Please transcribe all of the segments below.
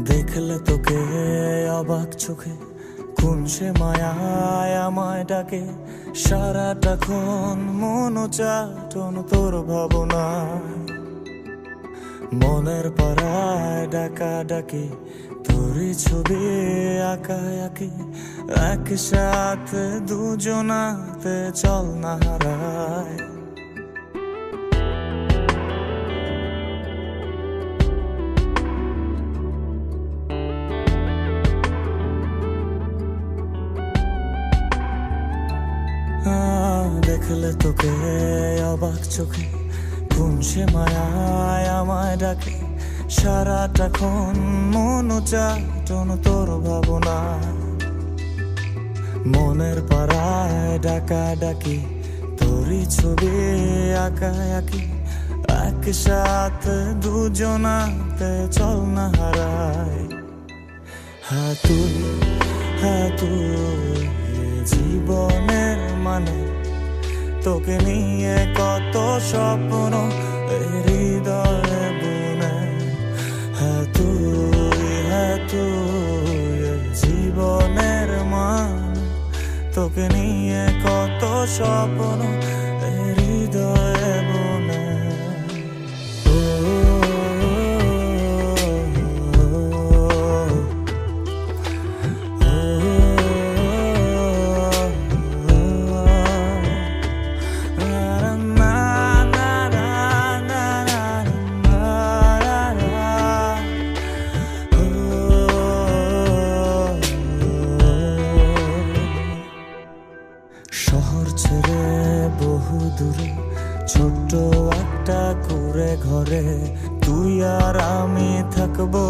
দেখলে তোকে অবাক চোখে কোন সে মায়ায় আমায় ডাকে, সারাটাক্ষণ মন চাটন তোর ভাবনায়। মনের পাড়ায় ডাকা ডাকি তোরই ছবি আঁকা আঁকি, একসাথে দুজনাতে চল না হারায়। দেখলে তোকে অবাক চোখে কোন সে মায়ায় আমায় ডাকে, সারাটাক্ষণ মন চাটন তোর ভাবনায়। মনের পাড়ায় ডাকা ডাকি তোরই ছবি আঁকা আঁকি, একসাথে দুজনাতে চল না হারায়। হ্যাঁ তুই জীবনের মানে, তোকে নিয়ে কত স্বপ্ন হৃদয়ে বুনে। হ্যাঁ তুই জীবনের মানে, তোকে নিয়ে কত স্বপ্ন হৃদয়ে বুনে। শহর ছেড়ে বহু দূরে ছোট্ট একটা কুঁড়ে ঘরে, তুই আর আমি থাকবো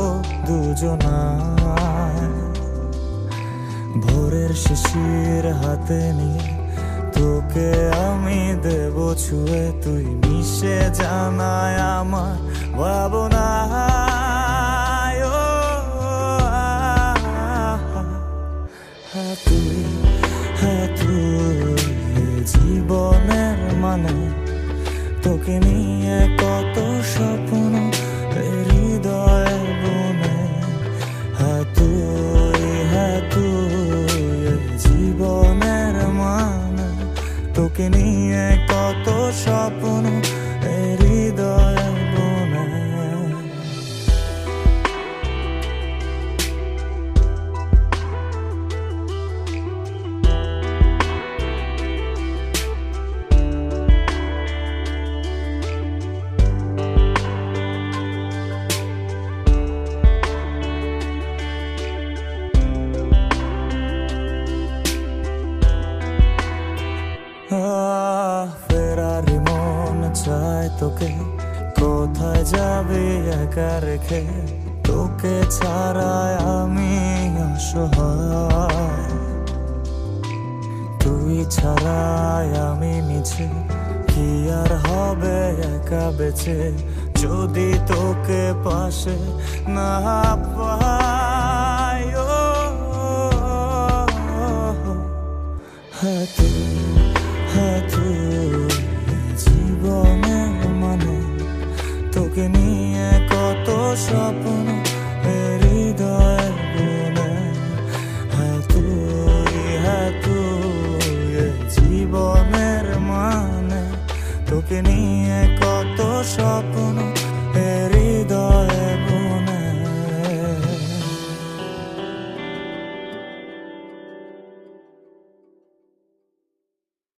দুজনায়। ভোরের শিশির হাতে নিয়ে তোকে আমি দেব ছুঁয়ে, তুই মিশে জানায় আমার ভাবনায়। তুই জীবনের মানে, তোকে নিয়ে কত স্বপ্ন হৃদয়ে বুনে। হ্যাঁ তুই জীবনের মানে, তোকে নিয়ে কত স্বপ্ন হৃদয়ে বুনে। ফেরারি মন চায় তোকে, কোথায় যাবি একা রেখে, তোকে ছাড়ায় আমি অসহায়। তুই ছাড়ায় আমি মিছে, কি আর হবে একা বেঁচে, যদি তোকে পাশে না পাই। হ্যাঁ তুই জীবনের মানে, তোকে নিয়ে কত স্বপ্ন হৃদয়ে বুনে। হ্যাঁ তুই জীবনের মানে, তোকে নিয়ে কত স্বপ্ন